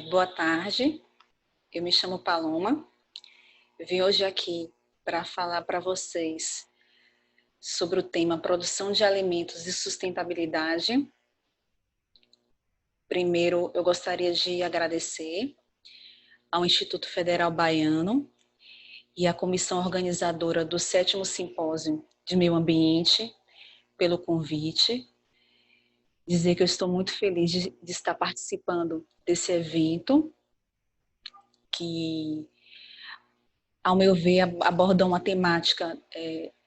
Boa tarde, eu me chamo Paloma. Eu vim hoje aqui para falar para vocês sobre o tema produção de alimentos e sustentabilidade. Primeiro, eu gostaria de agradecer ao Instituto Federal Baiano e à comissão organizadora do 7º Simpósio de Meio Ambiente pelo convite. Dizer que eu estou muito feliz de estar participando desse evento, que, ao meu ver, aborda uma temática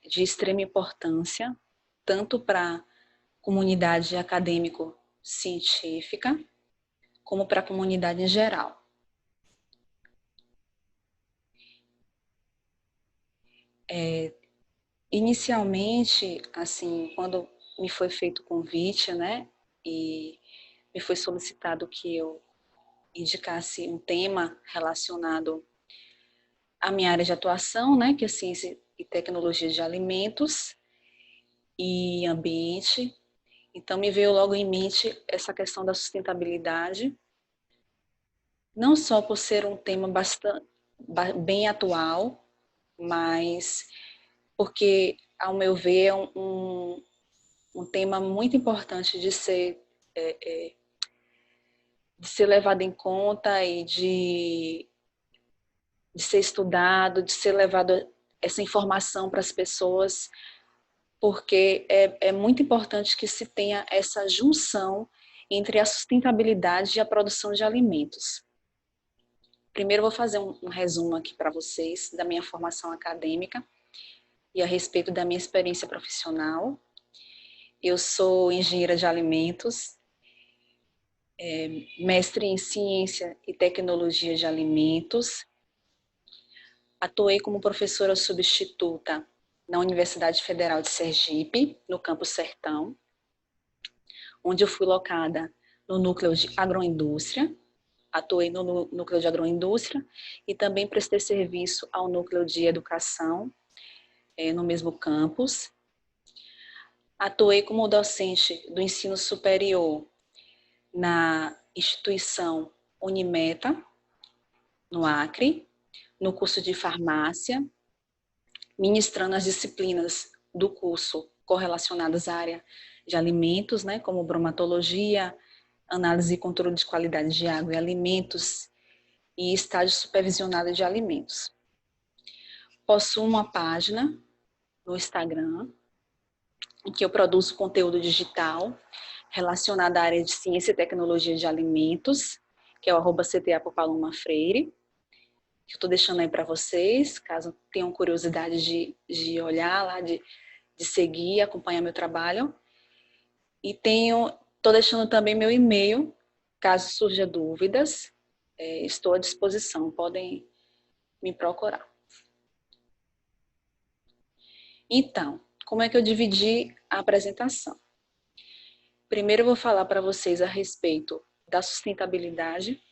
de extrema importância, tanto para a comunidade acadêmico-científica, como para a comunidade em geral. Inicialmente, assim, quando me foi feito o convite, né, e me foi solicitado que eu indicasse um tema relacionado à minha área de atuação, né, que é ciência e tecnologia de alimentos e ambiente. Então, me veio logo em mente essa questão da sustentabilidade, não só por ser um tema bem atual, mas porque, ao meu ver, é um tema muito importante de ser levado em conta e de ser estudado, de ser levado essa informação para as pessoas, porque é muito importante que se tenha essa junção entre a sustentabilidade e a produção de alimentos. Primeiro, eu vou fazer um resumo aqui para vocês da minha formação acadêmica e a respeito da minha experiência profissional. Eu sou engenheira de alimentos, mestre em ciência e tecnologia de alimentos. Atuei como professora substituta na Universidade Federal de Sergipe, no campus Sertão, onde eu fui locada no núcleo de agroindústria. Atuei no núcleo de agroindústria e também prestei serviço ao núcleo de educação, no mesmo campus. Atuei como docente do ensino superior na instituição Unimeta, no Acre, no curso de farmácia, ministrando as disciplinas do curso correlacionadas à área de alimentos, né, como bromatologia, análise e controle de qualidade de água e alimentos e estágio supervisionado de alimentos. Possuo uma página no Instagram em que eu produzo conteúdo digital relacionado à área de ciência e tecnologia de alimentos, que é o @CTA por Paloma Freire, que eu estou deixando aí para vocês, caso tenham curiosidade de olhar lá, de seguir, acompanhar meu trabalho. E estou deixando também meu e-mail, caso surja dúvidas, estou à disposição, podem me procurar. Então, como é que eu dividi a apresentação? Primeiro eu vou falar para vocês a respeito da sustentabilidade.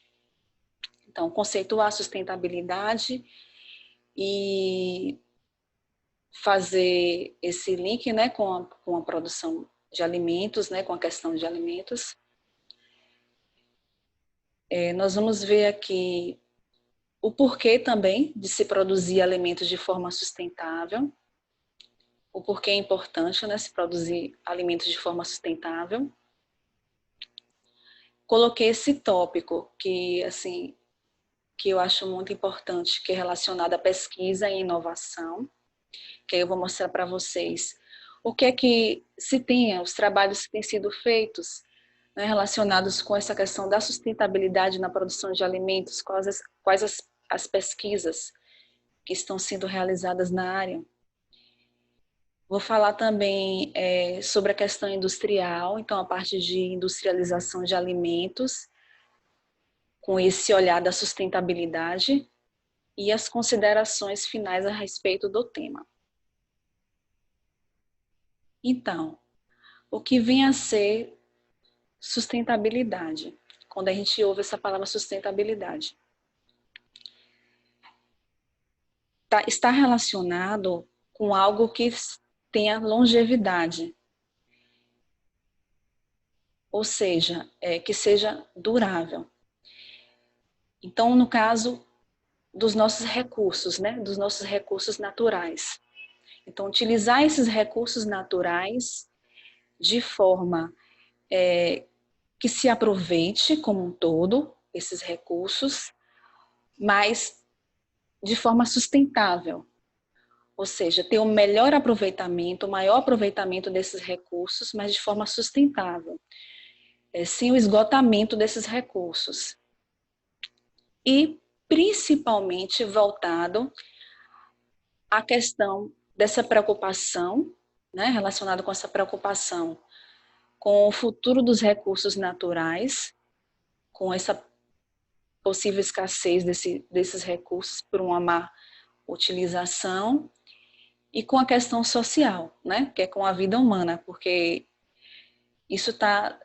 Então, conceituar a sustentabilidade e fazer esse link, né, com a produção de alimentos, né, com a questão de alimentos. Nós vamos ver aqui o porquê também de se produzir alimentos de forma sustentável, o porquê é importante, né, se produzir alimentos de forma sustentável. Coloquei esse tópico que, assim, que eu acho muito importante, que é relacionado à pesquisa e inovação, que aí eu vou mostrar para vocês o que é que se tem, os trabalhos que têm sido feitos, né, relacionados com essa questão da sustentabilidade na produção de alimentos, quais as pesquisas que estão sendo realizadas na área. Vou falar também sobre a questão industrial, então a parte de industrialização de alimentos, com esse olhar da sustentabilidade e as considerações finais a respeito do tema. Então, o que vem a ser sustentabilidade? Quando a gente ouve essa palavra sustentabilidade, está relacionado com algo que tenha longevidade, ou seja, que seja durável. Então, no caso dos nossos recursos, né? Dos nossos recursos naturais. Então, utilizar esses recursos naturais de forma que se aproveite como um todo, esses recursos, mas de forma sustentável. Ou seja, ter um melhor aproveitamento, o maior aproveitamento desses recursos, mas de forma sustentável, sem o esgotamento desses recursos. E principalmente voltado à questão dessa preocupação, né, relacionada com essa preocupação com o futuro dos recursos naturais, com essa possível escassez desses recursos por uma má utilização, e com a questão social, né, que é com a vida humana, porque isso está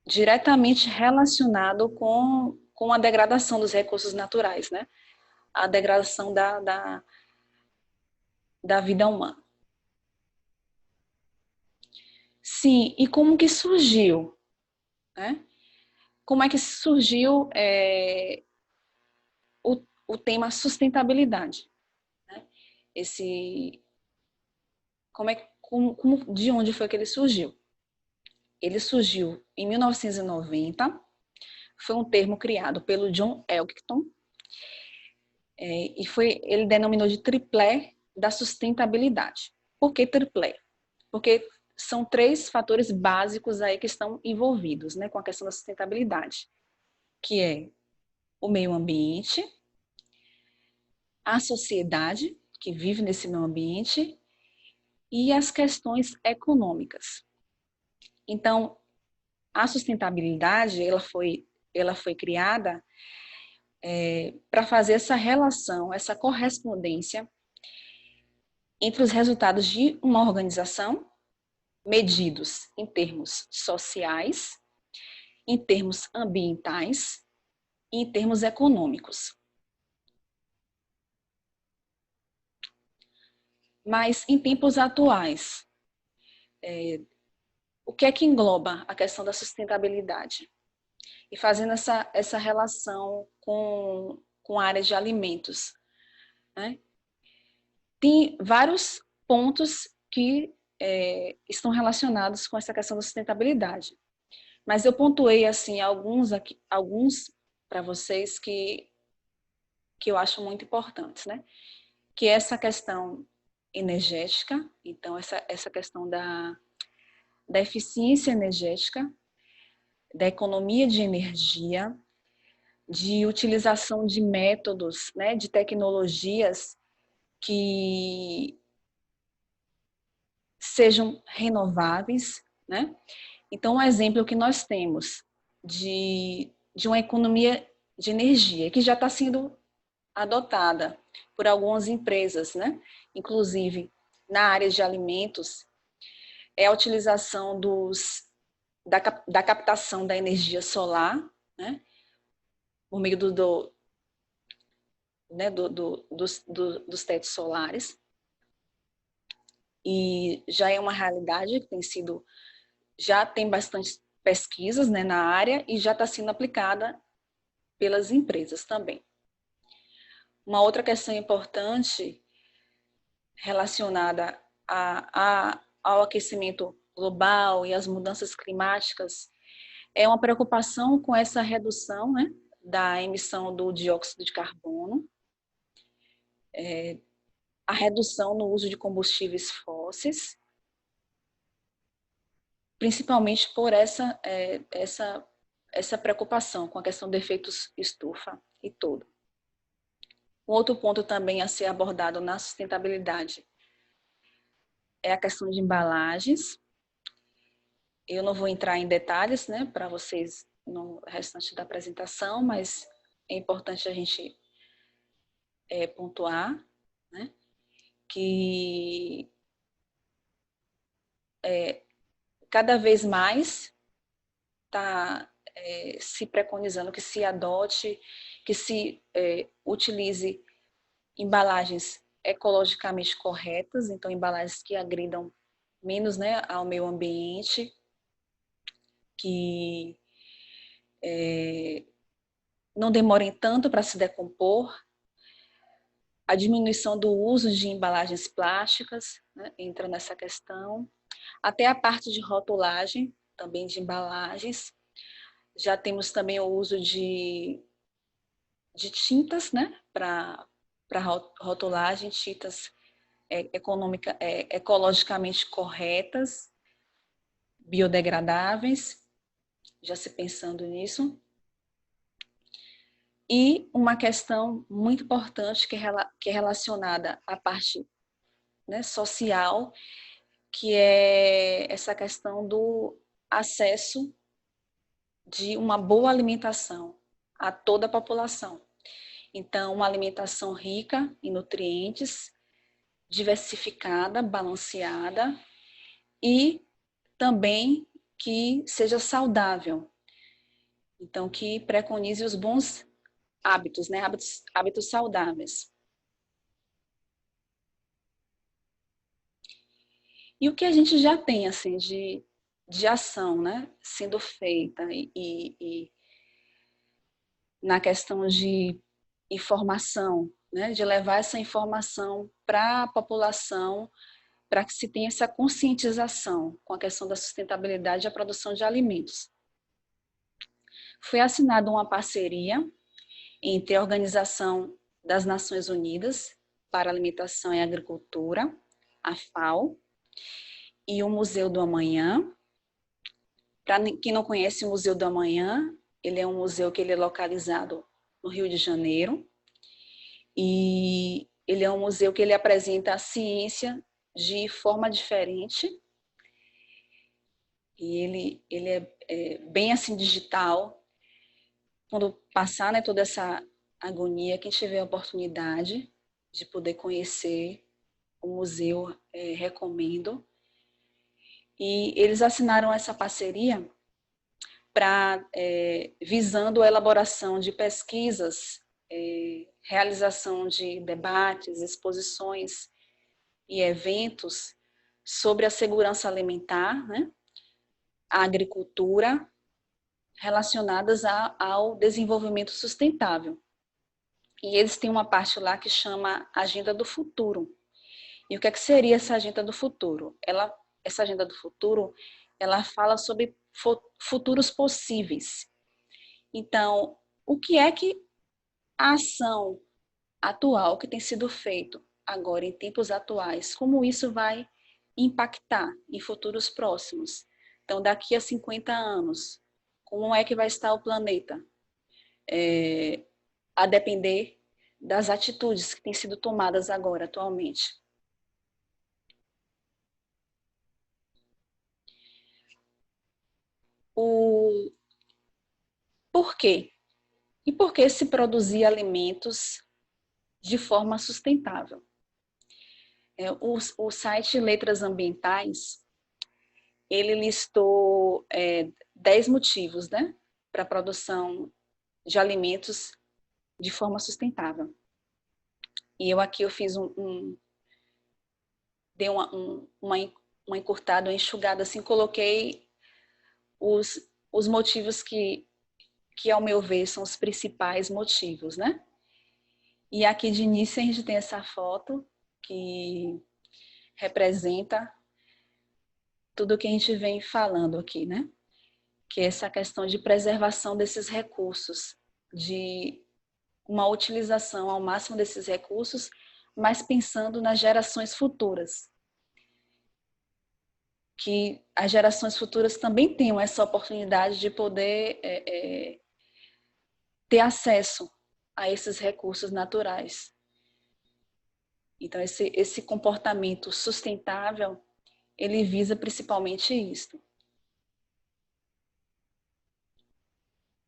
diretamente relacionado com a degradação dos recursos naturais, né, a degradação da vida humana. Sim, e como que surgiu, né? Como é que surgiu o tema sustentabilidade? Né? De onde foi que ele surgiu? Ele surgiu em 1990, foi um termo criado pelo John Elkington, e ele denominou de triplé da sustentabilidade. Por que triplé? Porque são 3 fatores básicos aí que estão envolvidos, né, com a questão da sustentabilidade, que é o meio ambiente, a sociedade que vive nesse meio ambiente e as questões econômicas. Então, a sustentabilidade ela foi criada para fazer essa relação, essa correspondência entre os resultados de uma organização, medidos em termos sociais, em termos ambientais e em termos econômicos. Mas em tempos atuais, o que é que engloba a questão da sustentabilidade? E fazendo essa relação com a área de alimentos, né? Tem vários pontos que estão relacionados com essa questão da sustentabilidade. Mas eu pontuei assim alguns para vocês que eu acho muito importantes, né? Que é essa questão energética, então essa questão da eficiência energética, da economia de energia, de utilização de métodos, né, de tecnologias que sejam renováveis, né? Então, um exemplo que nós temos de uma economia de energia que já está sendo adotada por algumas empresas, né? Inclusive na área de alimentos, é a utilização da captação da energia solar, né? Por meio né, dos tetos solares. E já é uma realidade que já tem bastante pesquisas, né, na área e já está sendo aplicada pelas empresas também. Uma outra questão importante relacionada ao aquecimento global e às mudanças climáticas é uma preocupação com essa redução, né, da emissão do dióxido de carbono, a redução no uso de combustíveis fósseis, principalmente por essa preocupação com a questão de efeitos estufa e tudo. Um outro ponto também a ser abordado na sustentabilidade é a questão de embalagens. Eu não vou entrar em detalhes, né, para vocês no restante da apresentação, mas é importante a gente pontuar, né, que cada vez mais está se preconizando que se adote, que se utilize embalagens ecologicamente corretas, então embalagens que agridam menos, né, ao meio ambiente, que não demorem tanto para se decompor, a diminuição do uso de embalagens plásticas, né, entra nessa questão, até a parte de rotulagem, também de embalagens. Já temos também o uso de tintas, né, para rotulagem, tintas ecologicamente corretas, biodegradáveis, já se pensando nisso. E uma questão muito importante que é relacionada à parte, né, social, que é essa questão do acesso de uma boa alimentação a toda a população. Então, uma alimentação rica em nutrientes, diversificada, balanceada e também que seja saudável. Então, que preconize os bons hábitos, né? Hábitos saudáveis. E o que a gente já tem, assim, de ação, né? Sendo feita e na questão de informação, né? De levar essa informação para a população, para que se tenha essa conscientização com a questão da sustentabilidade e a produção de alimentos. Foi assinada uma parceria entre a Organização das Nações Unidas para a Alimentação e Agricultura, a FAO, e o Museu do Amanhã. Para quem não conhece o Museu do Amanhã, ele é um museu que ele é localizado no Rio de Janeiro, e ele é um museu que ele apresenta a ciência de forma diferente, e ele é bem assim digital. Quando passar, né, toda essa agonia, quem tiver a oportunidade de poder conhecer o museu, recomendo. E eles assinaram essa parceria para visando a elaboração de pesquisas, realização de debates, exposições e eventos sobre a segurança alimentar, né, a agricultura, relacionadas ao desenvolvimento sustentável. E eles têm uma parte lá que chama Agenda do Futuro. E o que seria essa Agenda do Futuro? Essa Agenda do Futuro, ela fala sobre futuros possíveis. Então, o que é que a ação atual que tem sido feito agora, em tempos atuais, como isso vai impactar em futuros próximos? Então, daqui a 50 anos, como é que vai estar o planeta? A depender das atitudes que têm sido tomadas agora, atualmente. Por quê? E por que se produzir alimentos de forma sustentável? O site Letras Ambientais, ele listou 10 motivos, né, para a produção de alimentos de forma sustentável. E eu fiz dei uma encurtada, uma enxugada, assim, coloquei os motivos que ao meu ver são os principais motivos, né? E aqui de início a gente tem essa foto que representa tudo o que a gente vem falando aqui, né? Que é essa questão de preservação desses recursos, de uma utilização ao máximo desses recursos, mas pensando nas gerações futuras. Que as gerações futuras também tenham essa oportunidade de poder ter acesso a esses recursos naturais. Então, esse comportamento sustentável, ele visa principalmente isso.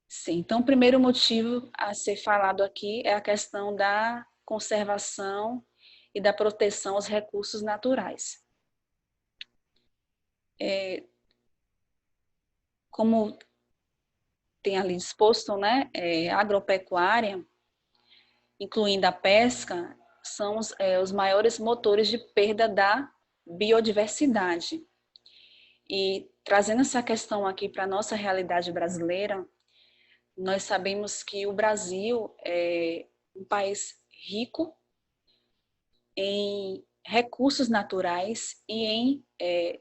Sim, então o primeiro motivo a ser falado aqui é a questão da conservação e da proteção aos recursos naturais. Como tem ali exposto, né, agropecuária, incluindo a pesca, são os maiores motores de perda da biodiversidade. E trazendo essa questão aqui para a nossa realidade brasileira, nós sabemos que o Brasil é um país rico em recursos naturais e em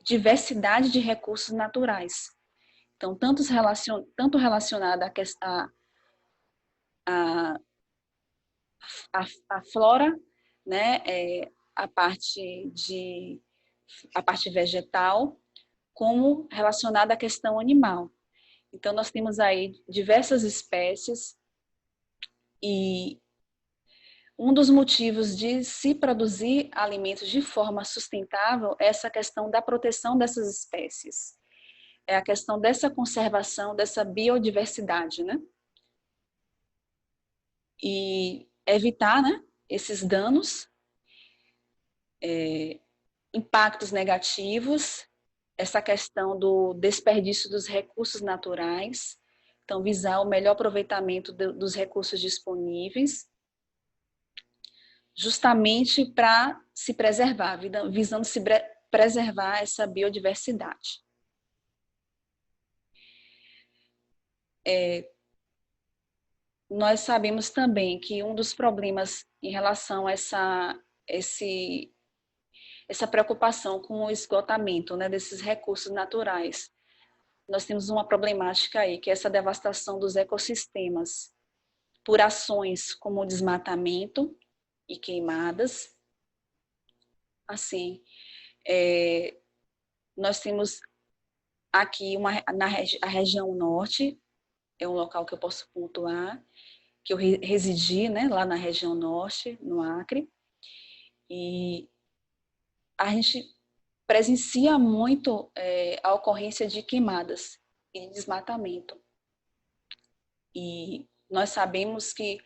diversidade de recursos naturais. Então, tanto relacionado à a flora, né, a parte vegetal, como relacionada à questão animal. Então, nós temos aí diversas espécies e um dos motivos de se produzir alimentos de forma sustentável é essa questão da proteção dessas espécies. É a questão dessa conservação, dessa biodiversidade, né? E evitar, né, esses danos, impactos negativos, essa questão do desperdício dos recursos naturais, então visar o melhor aproveitamento dos recursos disponíveis, justamente para se preservar, visando se preservar essa biodiversidade. Nós sabemos também que um dos problemas em relação a essa preocupação com o esgotamento, né, desses recursos naturais, nós temos uma problemática aí, que é essa devastação dos ecossistemas por ações como o desmatamento e queimadas. Assim, nós temos aqui a região norte, é um local que eu posso pontuar, que eu residi, né, lá na região norte, no Acre, e a gente presencia muito a ocorrência de queimadas e de desmatamento. E nós sabemos que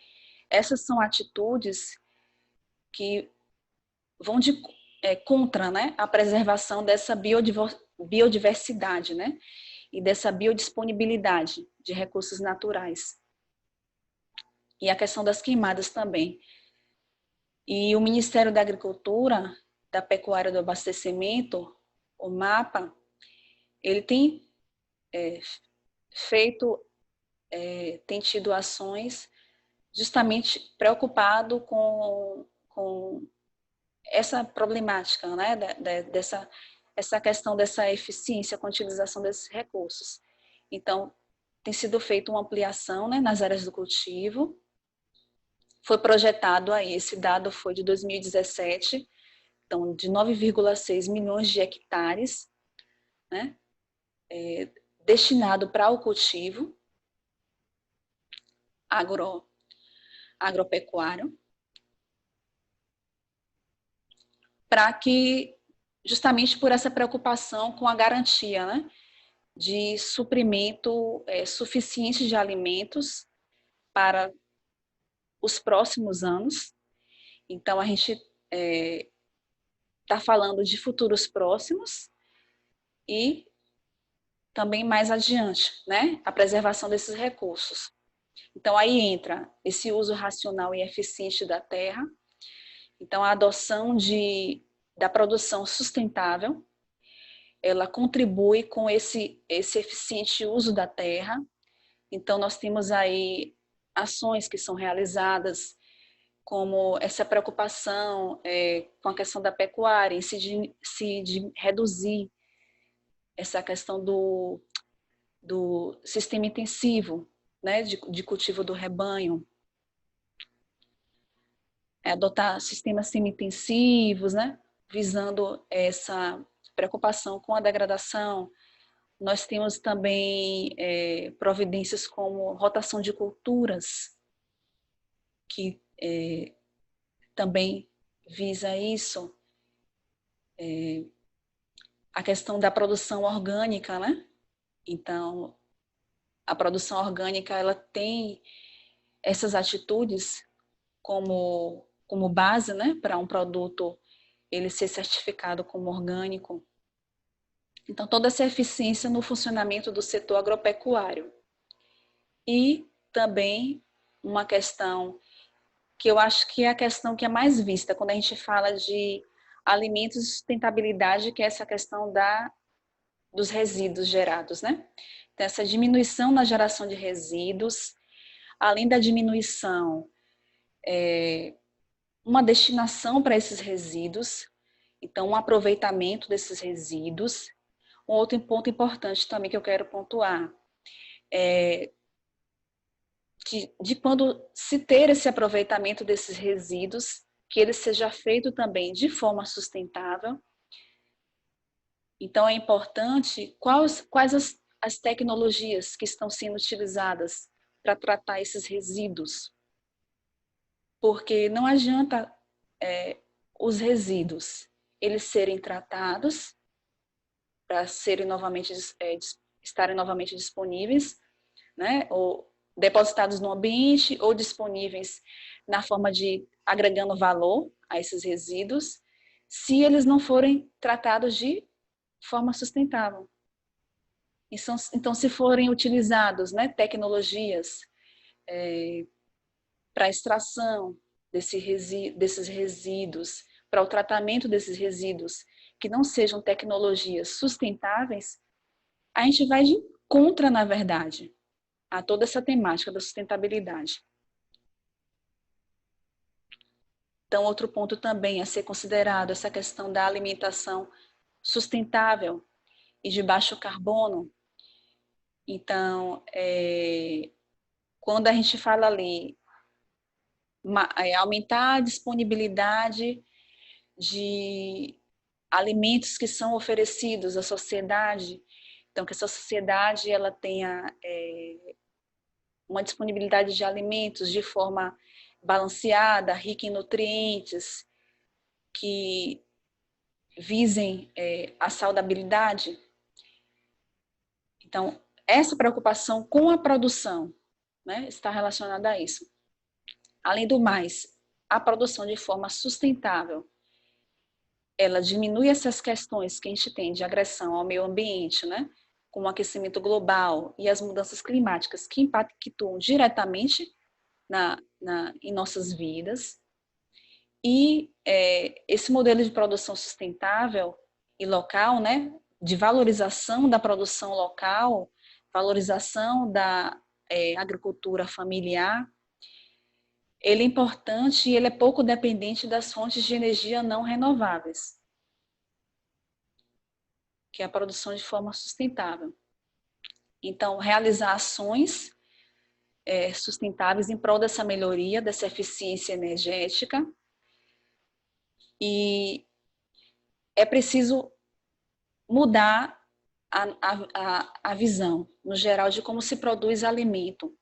essas são atitudes que vão contra, né, a preservação dessa biodiversidade, né, e dessa biodisponibilidade de recursos naturais. E a questão das queimadas também. E o Ministério da Agricultura, da Pecuária e do Abastecimento, o MAPA, ele tem tem tido ações justamente preocupado com essa problemática, né, essa questão dessa eficiência com a utilização desses recursos. Então, tem sido feita uma ampliação, né, nas áreas do cultivo. Foi projetado aí, esse dado foi de 2017, então de 9,6 milhões de hectares, né, destinado para o cultivo agropecuário, para que, justamente por essa preocupação com a garantia, né, de suprimento suficiente de alimentos para os próximos anos. Então, a gente está falando de futuros próximos e também mais adiante, né, a preservação desses recursos. Então, aí entra esse uso racional e eficiente da terra, então a adoção da produção sustentável, ela contribui com esse eficiente uso da terra. Então, nós temos aí ações que são realizadas, como essa preocupação com a questão da pecuária, de reduzir essa questão do sistema intensivo, né, de cultivo do rebanho, adotar sistemas semi-intensivos, né, visando essa preocupação com a degradação. Nós temos também providências como rotação de culturas, que também visa isso, a questão da produção orgânica, né? Então, a produção orgânica, ela tem essas atitudes como base, né, para um produto ele ser certificado como orgânico. Então, toda essa eficiência no funcionamento do setor agropecuário. E também uma questão que eu acho que é a questão que é mais vista quando a gente fala de alimentos e sustentabilidade, que é essa questão dos resíduos gerados, né? Então, essa diminuição na geração de resíduos, além da diminuição, uma destinação para esses resíduos, então um aproveitamento desses resíduos. Um outro ponto importante também que eu quero pontuar é de quando se ter esse aproveitamento desses resíduos, que ele seja feito também de forma sustentável. Então é importante quais as tecnologias que estão sendo utilizadas para tratar esses resíduos, porque não adianta os resíduos eles serem tratados para serem novamente estarem novamente disponíveis, né, ou depositados no ambiente ou disponíveis na forma de agregando valor a esses resíduos, se eles não forem tratados de forma sustentável. Então, se forem utilizados, né, tecnologias para extração desses resíduos, para o tratamento desses resíduos, que não sejam tecnologias sustentáveis, a gente vai de contra, na verdade, a toda essa temática da sustentabilidade. Então, outro ponto também a ser considerado, essa questão da alimentação sustentável e de baixo carbono. Então, quando a gente fala ali, aumentar a disponibilidade de alimentos que são oferecidos à sociedade, então que essa sociedade ela tenha uma disponibilidade de alimentos de forma balanceada, rica em nutrientes, que visem a saudabilidade. Então, essa preocupação com a produção, né, está relacionada a isso. Além do mais, a produção de forma sustentável, ela diminui essas questões que a gente tem de agressão ao meio ambiente, né, como o aquecimento global e as mudanças climáticas que impactam diretamente em nossas vidas. E esse modelo de produção sustentável e local, né, de valorização da produção local, valorização da agricultura familiar, ele é importante e ele é pouco dependente das fontes de energia não renováveis, que é a produção de forma sustentável. Então, realizar ações sustentáveis em prol dessa melhoria, dessa eficiência energética, e é preciso mudar a visão, no geral, de como se produz alimento.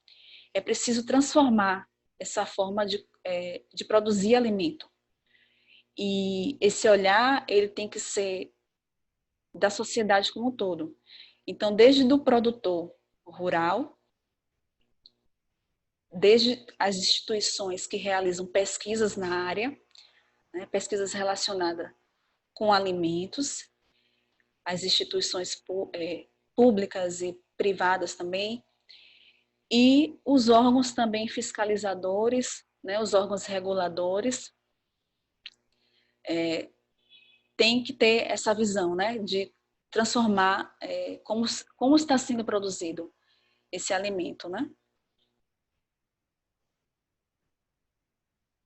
É preciso transformar essa forma de produzir alimento. E esse olhar, ele tem que ser da sociedade como um todo. Então, desde o produtor rural, desde as instituições que realizam pesquisas na área, né, pesquisas relacionadas com alimentos, as instituições públicas e privadas também, e os órgãos também fiscalizadores, né, os órgãos reguladores, tem que ter essa visão, né, de transformar como está sendo produzido esse alimento, né?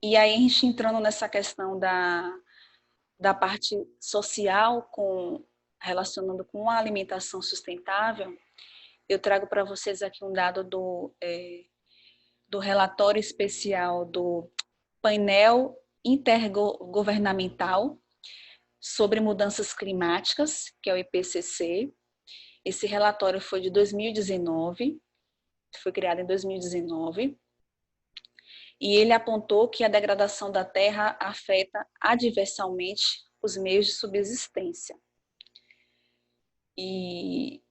E aí a gente entrando nessa questão da parte social, relacionando com a alimentação sustentável, eu trago para vocês aqui um dado do relatório especial do painel intergovernamental sobre mudanças climáticas, que é o IPCC. Esse relatório foi de 2019, foi criado em 2019, e ele apontou que a degradação da terra afeta adversamente os meios de subsistência. E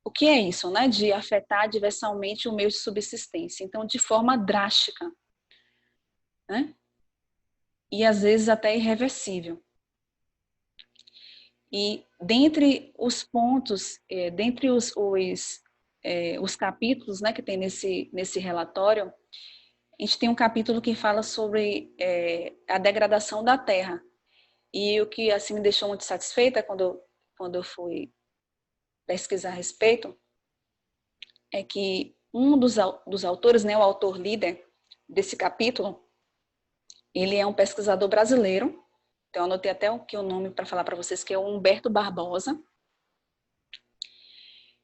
o que é isso, né? De afetar adversamente o meio de subsistência. Então, de forma drástica, né? E às vezes até irreversível. E dentre os pontos, dentre os capítulos, né, que tem nesse relatório, a gente tem um capítulo que fala sobre a degradação da terra. E o que assim me deixou muito satisfeita quando eu fui pesquisar a respeito é que Um dos autores, né, o autor líder desse capítulo, ele é um pesquisador brasileiro, então eu anotei até o nome para falar para vocês, que é o Humberto Barbosa.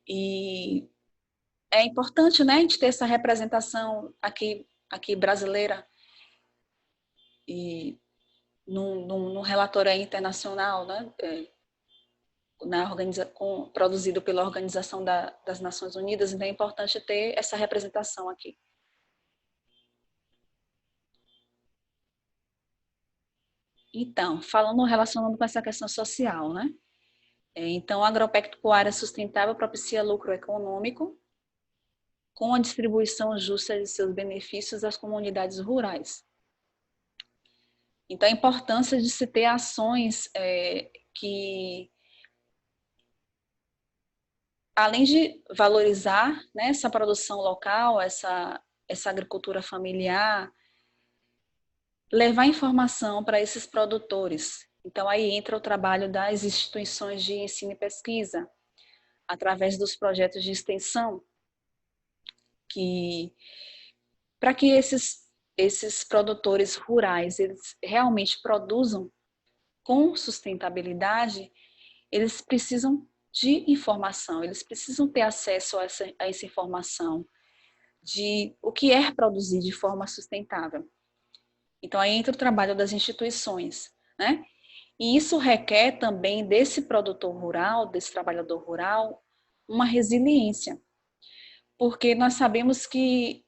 E é importante, né, a gente ter essa representação aqui brasileira e num relatório internacional, né, produzido pela Organização das Nações Unidas, então é importante ter essa representação aqui. Então, relacionando com essa questão social, né? Então, a agropecuária sustentável propicia lucro econômico com a distribuição justa de seus benefícios às comunidades rurais. Então, a importância de se ter ações que, além de valorizar, né, essa produção local, essa agricultura familiar, levar informação para esses produtores. Então, aí entra o trabalho das instituições de ensino e pesquisa, através dos projetos de extensão, para que esses produtores rurais eles realmente produzam com sustentabilidade, eles precisam de informação, eles precisam ter acesso a essa informação de o que é produzir de forma sustentável. Então, aí entra o trabalho das instituições, né? E isso requer também desse produtor rural, desse trabalhador rural, uma resiliência, porque nós sabemos que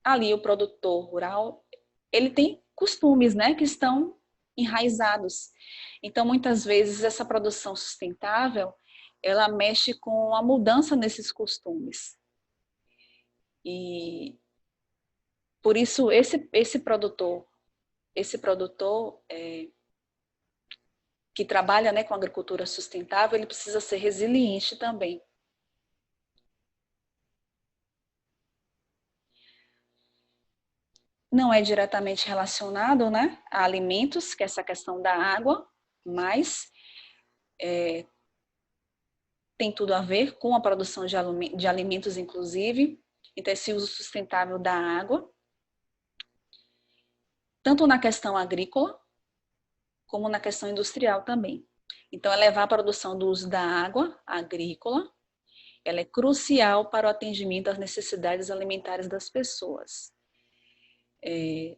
ali o produtor rural, ele tem costumes, né, que estão enraizados. Então, muitas vezes, essa produção sustentável, ela mexe com a mudança nesses costumes. E, por isso, esse produtor que trabalha, né, com agricultura sustentável, ele precisa ser resiliente também. Não é diretamente relacionado, né, a alimentos, que é essa questão da água, mas tem tudo a ver com a produção de alimentos, inclusive, então esse uso sustentável da água, tanto na questão agrícola, como na questão industrial também. Então, elevar a produção do uso da água agrícola, ela é crucial para o atendimento às necessidades alimentares das pessoas. E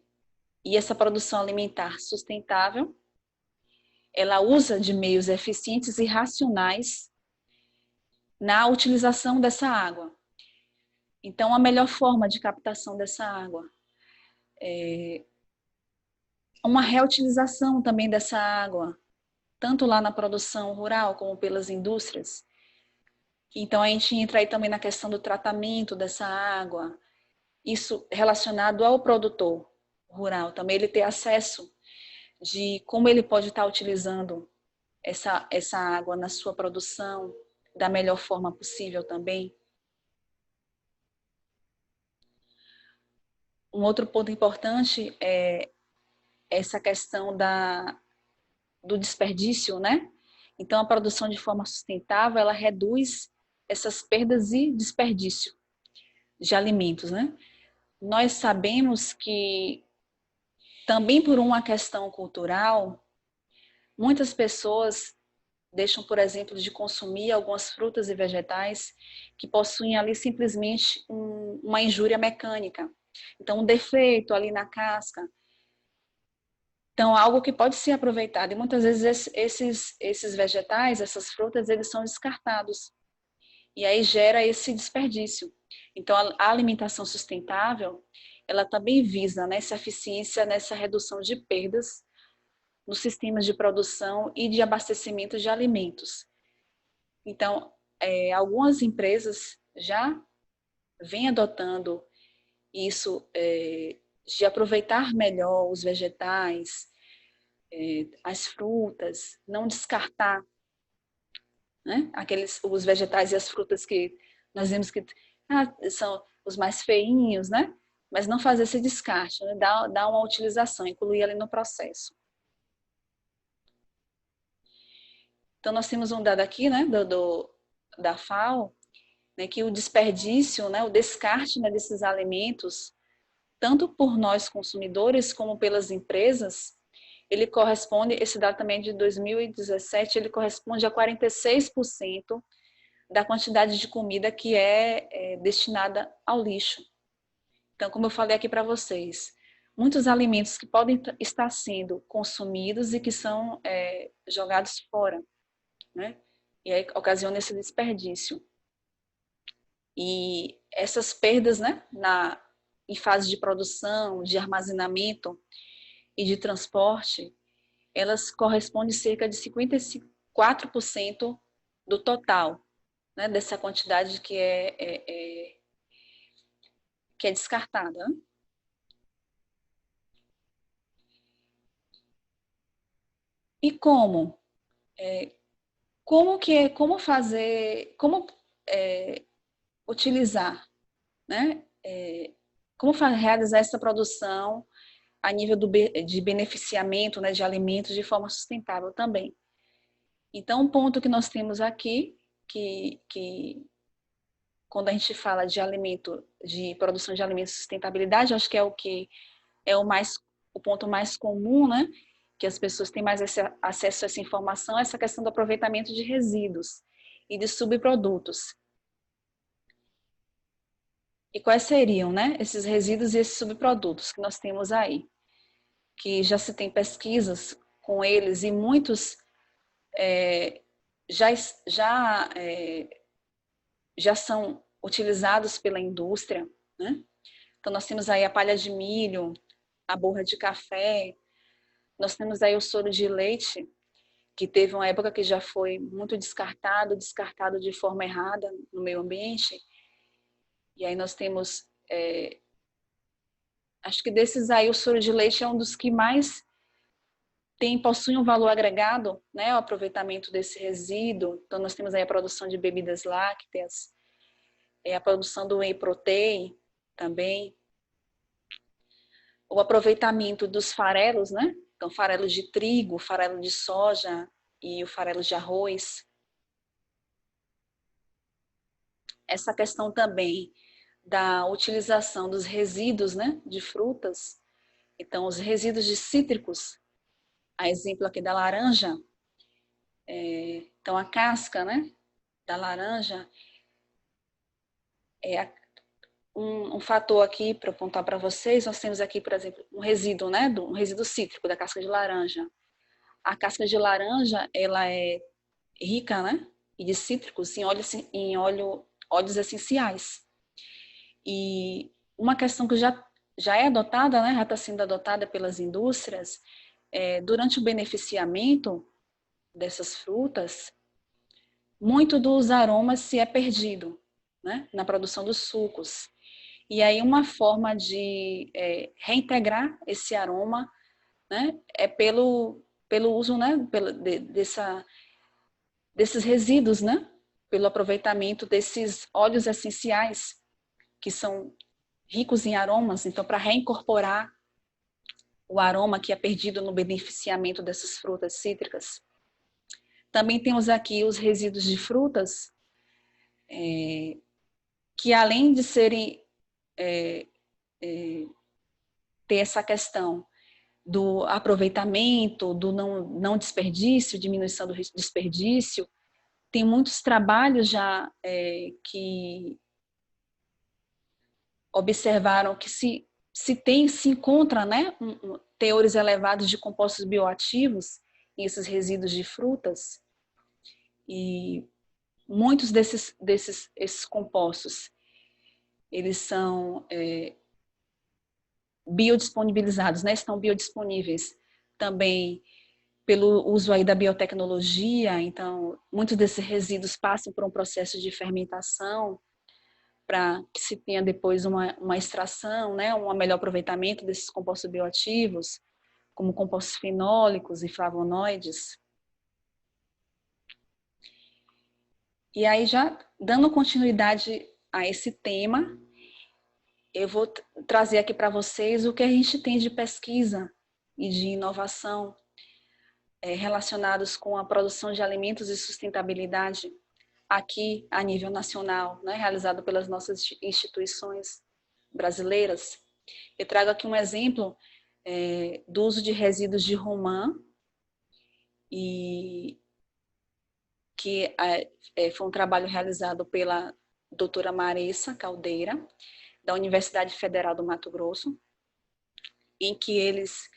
essa produção alimentar sustentável, ela usa de meios eficientes e racionais na utilização dessa água. Então, a melhor forma de captação dessa água é uma reutilização também dessa água, tanto lá na produção rural como pelas indústrias. Então, a gente entra aí também na questão do tratamento dessa água, isso relacionado ao produtor rural, também ele ter acesso de como ele pode estar utilizando essa água na sua produção da melhor forma possível também. Um outro ponto importante é essa questão do desperdício, né? Então, a produção de forma sustentável, ela reduz essas perdas e desperdício de alimentos, né? Nós sabemos que, também por uma questão cultural, muitas pessoas deixam, por exemplo, de consumir algumas frutas e vegetais que possuem ali simplesmente uma injúria mecânica. Então, um defeito ali na casca. Então, algo que pode ser aproveitado. E muitas vezes esses vegetais, essas frutas, eles são descartados. E aí gera esse desperdício. Então, a alimentação sustentável, ela também visa nessa eficiência, nessa redução de perdas nos sistemas de produção e de abastecimento de alimentos. Então, algumas empresas já vêm adotando isso, de aproveitar melhor os vegetais, as frutas, não descartar, né, os vegetais e as frutas que nós vemos que são os mais feinhos, né? Mas não fazer esse descarte, né? Dar uma utilização, incluir ali no processo. Então, nós temos um dado aqui, né, da FAO, né, que o desperdício, né, o descarte, né, desses alimentos, tanto por nós consumidores como pelas empresas, ele corresponde, esse dado também é de 2017, ele corresponde a 46% da quantidade de comida que é destinada ao lixo. Então, como eu falei aqui para vocês, muitos alimentos que podem estar sendo consumidos e que são jogados fora, né? E aí ocasiona esse desperdício. E essas perdas, né, em fase de produção, de armazenamento e de transporte, elas correspondem a cerca de 54% do total, né, dessa quantidade que é descartada. E como? Como fazer, como utilizar, né? Como realizar essa produção a nível de beneficiamento, né, de alimentos de forma sustentável também. Então, um ponto que nós temos aqui, que quando a gente fala de alimento, de produção de alimentos e sustentabilidade, acho que é o ponto mais comum, né, que as pessoas têm mais acesso a essa informação, é essa questão do aproveitamento de resíduos e de subprodutos. E quais seriam, né, esses resíduos e esses subprodutos que nós temos aí? Que já se tem pesquisas com eles e muitos já, já, já são utilizados pela indústria, né? Então, nós temos aí a palha de milho, a borra de café, nós temos aí o soro de leite, que teve uma época que já foi muito descartado de forma errada no meio ambiente. E aí nós temos, acho que desses aí o soro de leite é um dos que mais possui um valor agregado, né, o aproveitamento desse resíduo. Então nós temos aí a produção de bebidas lácteas, a produção do whey protein também, o aproveitamento dos farelos, né? Então farelo de trigo, farelo de soja e o farelo de arroz. Essa questão também da utilização dos resíduos, né, de frutas. Então os resíduos de cítricos, a exemplo aqui da laranja, então a casca, né, da laranja é um fator aqui para apontar para vocês. Nós temos aqui, por exemplo, um resíduo, né, um resíduo cítrico da casca de laranja. A casca de laranja, ela é rica, né, e de cítricos em óleos essenciais. E uma questão que já é adotada, né, já está sendo adotada pelas indústrias, durante o beneficiamento dessas frutas, muito dos aromas se é perdido, né, na produção dos sucos. E aí uma forma de reintegrar esse aroma, né, é pelo uso, né, desses resíduos, né, pelo aproveitamento desses óleos essenciais que são ricos em aromas. Então, para reincorporar o aroma que é perdido no beneficiamento dessas frutas cítricas. Também temos aqui os resíduos de frutas, que além de serem ter essa questão do aproveitamento, do não desperdício, diminuição do desperdício, tem muitos trabalhos já que observaram que se encontra, né, teores elevados de compostos bioativos em esses resíduos de frutas, e muitos esses compostos, eles são biodisponibilizados, né, estão biodisponíveis também pelo uso aí da biotecnologia. Então muitos desses resíduos passam por um processo de fermentação para que se tenha depois uma extração, né, um melhor aproveitamento desses compostos bioativos, como compostos fenólicos e flavonoides. E aí, já dando continuidade a esse tema, eu vou trazer aqui para vocês o que a gente tem de pesquisa e de inovação relacionados com a produção de alimentos e sustentabilidade aqui a nível nacional, né, realizado pelas nossas instituições brasileiras. Eu trago aqui um exemplo do uso de resíduos de romã, e que foi um trabalho realizado pela doutora Marissa Caldeira, da Universidade Federal do Mato Grosso, em que eles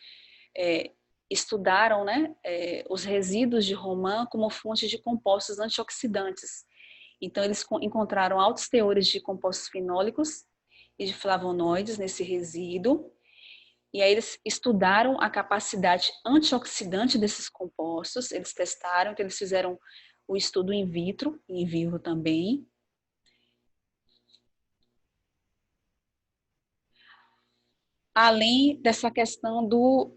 estudaram, né, os resíduos de romã como fonte de compostos antioxidantes. Então, eles encontraram altos teores de compostos fenólicos e de flavonoides nesse resíduo, e aí eles estudaram a capacidade antioxidante desses compostos, eles testaram, então eles fizeram o estudo in vitro e in vivo também. Além dessa questão do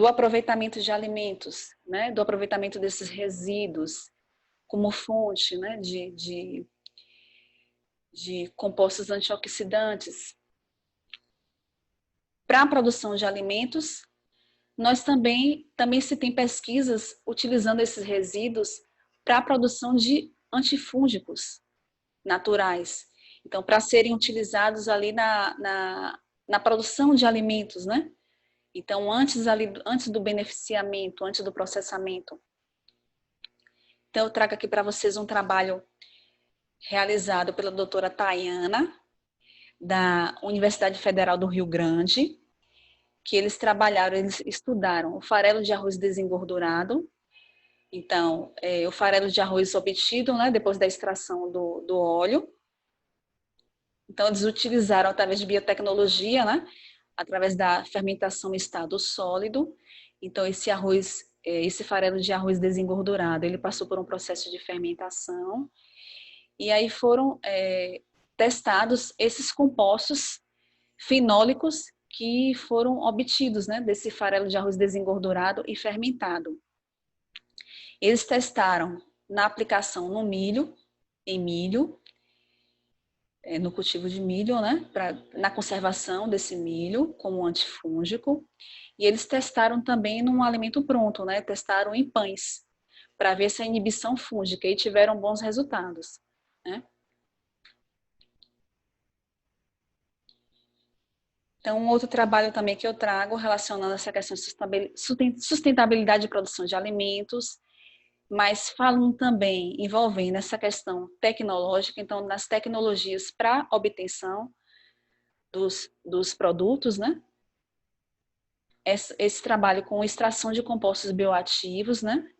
aproveitamento de alimentos, né, do aproveitamento desses resíduos como fonte, né, de compostos antioxidantes. Para a produção de alimentos, nós também se tem pesquisas utilizando esses resíduos para a produção de antifúngicos naturais. Então, para serem utilizados ali na produção de alimentos, né? Então, antes do beneficiamento, antes do processamento. Então, eu trago aqui para vocês um trabalho realizado pela doutora Tayana, da Universidade Federal do Rio Grande, que eles estudaram o farelo de arroz desengordurado. Então, o farelo de arroz obtido, né, depois da extração do óleo. Então, eles utilizaram, através de biotecnologia, né, através da fermentação em estado sólido. Então, esse farelo de arroz desengordurado, ele passou por um processo de fermentação. E aí foram testados esses compostos fenólicos que foram obtidos, né, desse farelo de arroz desengordurado e fermentado. Eles testaram na aplicação no milho, no cultivo de milho, né, na conservação desse milho como antifúngico, e eles testaram também num alimento pronto, né, testaram em pães, para ver essa inibição fúngica, e tiveram bons resultados, né. Então, um outro trabalho também que eu trago relacionando essa questão de sustentabilidade de produção de alimentos, mas falam também envolvendo essa questão tecnológica, então, nas tecnologias para obtenção dos produtos, né? Esse trabalho com extração de compostos bioativos, né?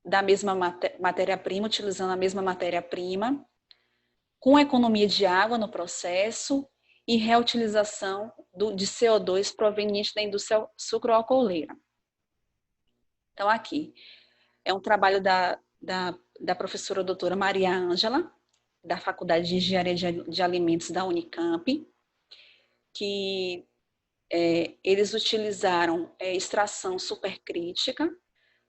Da mesma matéria-prima, utilizando a mesma matéria-prima, com economia de água no processo e reutilização de CO2 proveniente da indústria sucroalcooleira. Então, aqui, é um trabalho da professora doutora Maria Ângela, da Faculdade de Engenharia de Alimentos da Unicamp, que eles utilizaram extração supercrítica,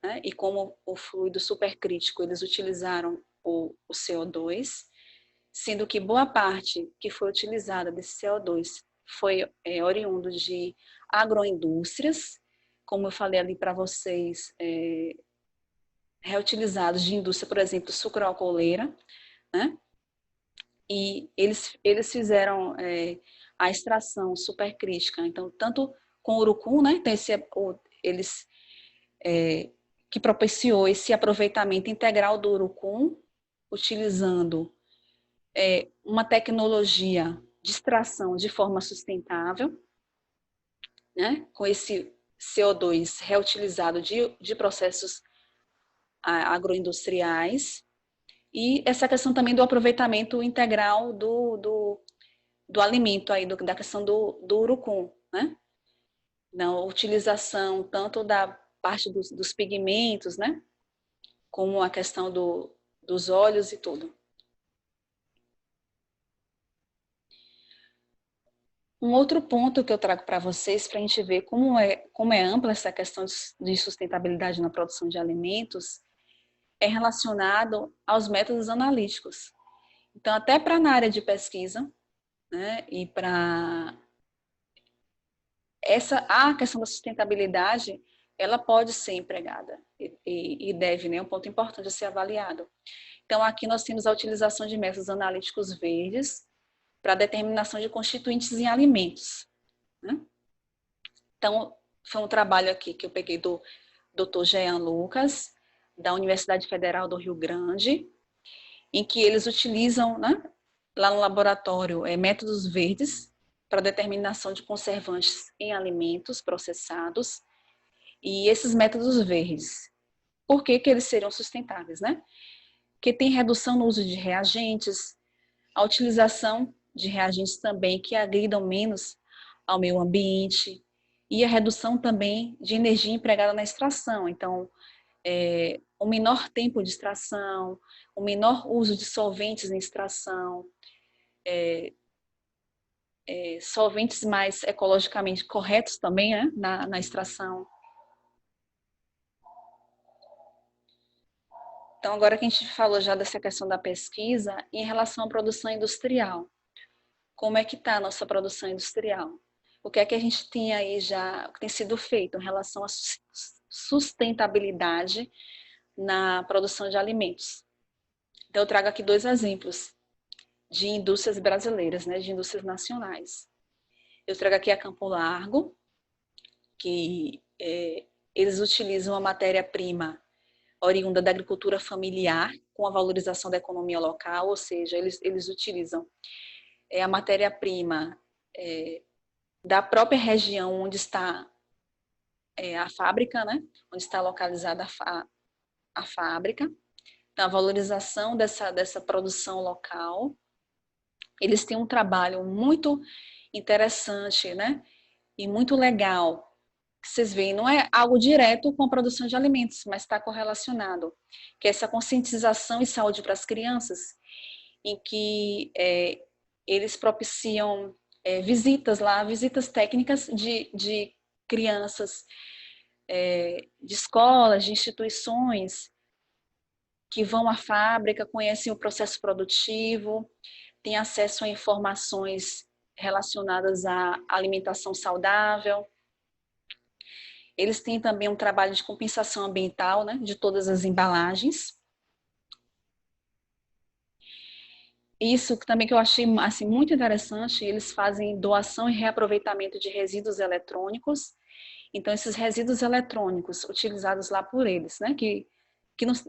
né, e como o fluido supercrítico, eles utilizaram o CO2, sendo que boa parte que foi utilizada desse CO2 foi oriundo de agroindústrias, como eu falei ali para vocês, reutilizados de indústria, por exemplo, sucroalcooleira, né? E eles fizeram a extração supercrítica, então, tanto com urucum, né? Então, que propiciou esse aproveitamento integral do urucum, utilizando uma tecnologia de extração de forma sustentável, né? Com esse CO2 reutilizado de processos agroindustriais, e essa questão também do aproveitamento integral do alimento, aí, da questão do urucum, né? Na utilização tanto da parte dos pigmentos, né? Como a questão dos óleos e tudo. Um outro ponto que eu trago para vocês, para a gente ver como é ampla essa questão de sustentabilidade na produção de alimentos, é relacionado aos métodos analíticos. Então, até para na área de pesquisa, né, e para a questão da sustentabilidade, ela pode ser empregada e deve, né, um ponto importante a ser avaliado. Então, aqui nós temos a utilização de métodos analíticos verdes para a determinação de constituintes em alimentos, né? Então, foi um trabalho aqui que eu peguei do Dr. Jean Lucas, da Universidade Federal do Rio Grande, em que eles utilizam, né, lá no laboratório, métodos verdes para determinação de conservantes em alimentos processados. E esses métodos verdes, por que eles seriam sustentáveis, né? Porque tem redução no uso de reagentes, a utilização de reagentes também que agridam menos ao meio ambiente e a redução também de energia empregada na extração. Então, o menor tempo de extração, o menor uso de solventes em extração, solventes mais ecologicamente corretos também, né, na extração. Então, agora que a gente falou já dessa questão da pesquisa, em relação à produção industrial, como é que está a nossa produção industrial? O que é que a gente tem aí já, o que tem sido feito em relação à sustentabilidade na produção de alimentos? Então, eu trago aqui dois exemplos de indústrias brasileiras, né, de indústrias nacionais. Eu trago aqui a Campo Largo, que eles utilizam a matéria-prima oriunda da agricultura familiar, com a valorização da economia local, ou seja, eles utilizam a matéria-prima da própria região onde está a fábrica, né? Onde está localizada a fábrica. Então, a valorização dessa produção local. Eles têm um trabalho muito interessante, né? E muito legal. Vocês veem, não é algo direto com a produção de alimentos, mas está correlacionado, que é essa conscientização e saúde para as crianças, em que eles propiciam visitas lá, visitas técnicas de crianças, de escolas, de instituições, que vão à fábrica, conhecem o processo produtivo, têm acesso a informações relacionadas à alimentação saudável. Eles têm também um trabalho de compensação ambiental, né, de todas as embalagens. Isso também que eu achei assim, muito interessante, eles fazem doação e reaproveitamento de resíduos eletrônicos. Então, esses resíduos eletrônicos utilizados lá por eles, né, que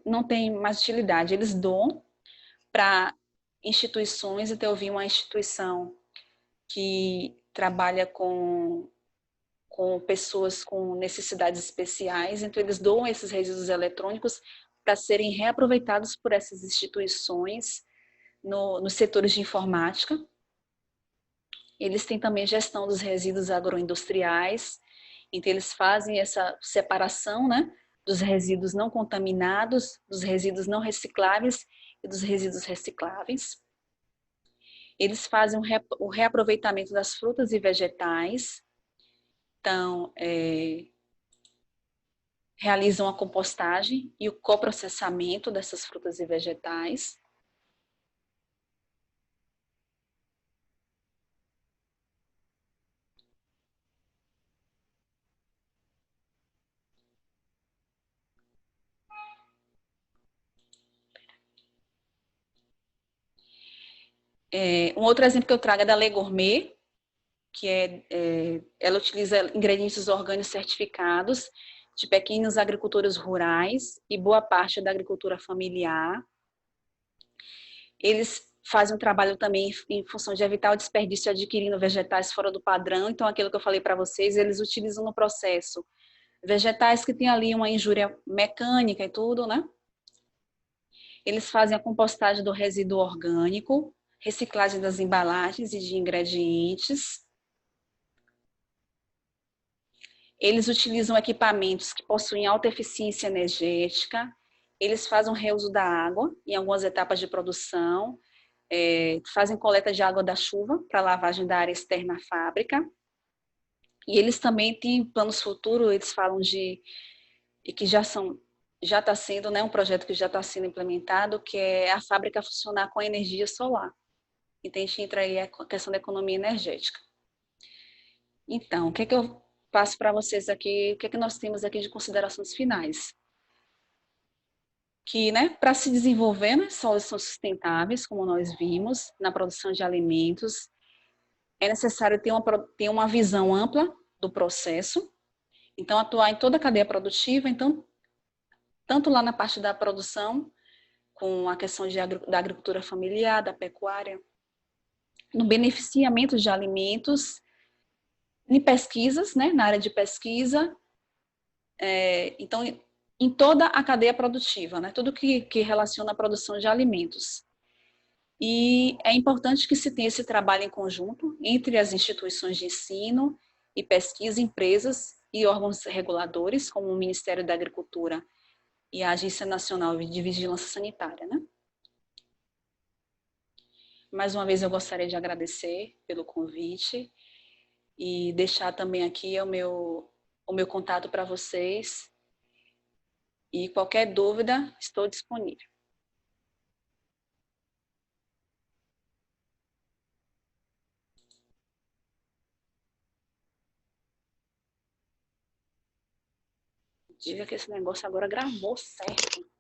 não tem mais utilidade, eles doam para instituições. Então, eu vi uma instituição que trabalha com pessoas com necessidades especiais, então eles doam esses resíduos eletrônicos para serem reaproveitados por essas instituições nos setores de informática. Eles têm também gestão dos resíduos agroindustriais, então eles fazem essa separação, né, dos resíduos não contaminados, dos resíduos não recicláveis e dos resíduos recicláveis. Eles fazem o reaproveitamento das frutas e vegetais. Então, realizam a compostagem e o coprocessamento dessas frutas e vegetais. Um outro exemplo que eu trago é da Lei Gourmet, que ela utiliza ingredientes orgânicos certificados de pequenos agricultores rurais e boa parte da agricultura familiar. Eles fazem um trabalho também em função de evitar o desperdício adquirindo vegetais fora do padrão. Então, aquilo que eu falei para vocês, eles utilizam no processo vegetais que têm ali uma injúria mecânica e tudo, né? Eles fazem a compostagem do resíduo orgânico, reciclagem das embalagens e de ingredientes. Eles utilizam equipamentos que possuem alta eficiência energética. Eles fazem o reuso da água em algumas etapas de produção. Fazem coleta de água da chuva para lavagem da área externa à fábrica. E eles também têm planos futuros, eles falam e que já está sendo, né, um projeto que já está sendo implementado, que é a fábrica funcionar com a energia solar. Então, a gente entra aí a questão da economia energética. Então, o que é que eu passo para vocês aqui, o que é que nós temos aqui de considerações finais? que, né, para se desenvolver, né, soluções sustentáveis, como nós vimos, na produção de alimentos, é necessário ter uma visão ampla do processo, então atuar em toda a cadeia produtiva, então, tanto lá na parte da produção, com a questão da agricultura familiar, da pecuária, no beneficiamento de alimentos, em pesquisas, né, na área de pesquisa, então, em toda a cadeia produtiva, né, tudo que relaciona a produção de alimentos. E é importante que se tenha esse trabalho em conjunto entre as instituições de ensino e pesquisa, empresas e órgãos reguladores, como o Ministério da Agricultura e a Agência Nacional de Vigilância Sanitária, né? Mais uma vez eu gostaria de agradecer pelo convite e deixar também aqui o meu contato para vocês e qualquer dúvida estou disponível. Diga que esse negócio agora gravou certo.